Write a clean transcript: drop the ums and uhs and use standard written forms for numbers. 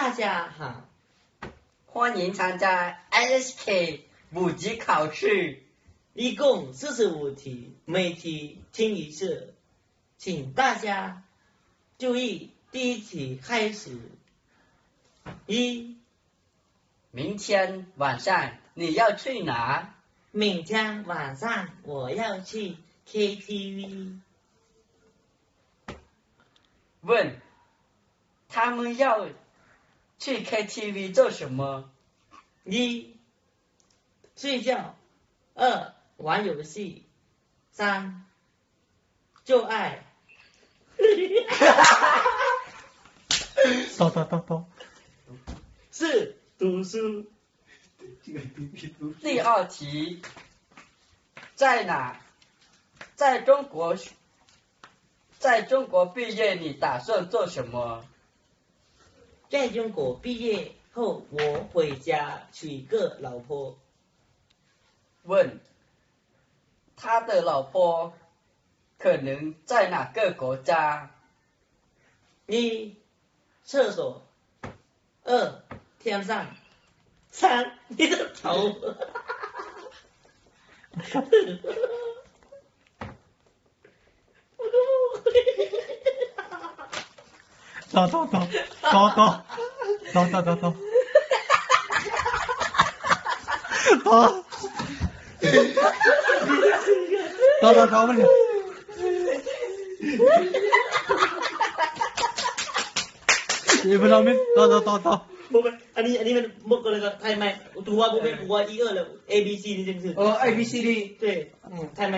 大家好，欢迎参加 LSK 5级考试，一共45题，每题听一次，请大家注意。第一题开始。明天晚上你要去哪？明天晚上我要去 KTV。问，他们要去 KTV 做什么？1. 睡觉。2. 玩游戏。3. 做爱。到。4. 读书。第二题，在哪？在中国毕业，你打算做什么？在中国毕业后，我回家娶个老婆。问，他的老婆可能在哪个国家？1. 厕所。2. 天上。3. 你的头。到。不了。你不知道没？到。不是，อันนี้มันมุกอะไรก็ไทยไหมตัว不เป็นหัว1 2了 A B C นี่真是哦 A B C D 对ไทยไหม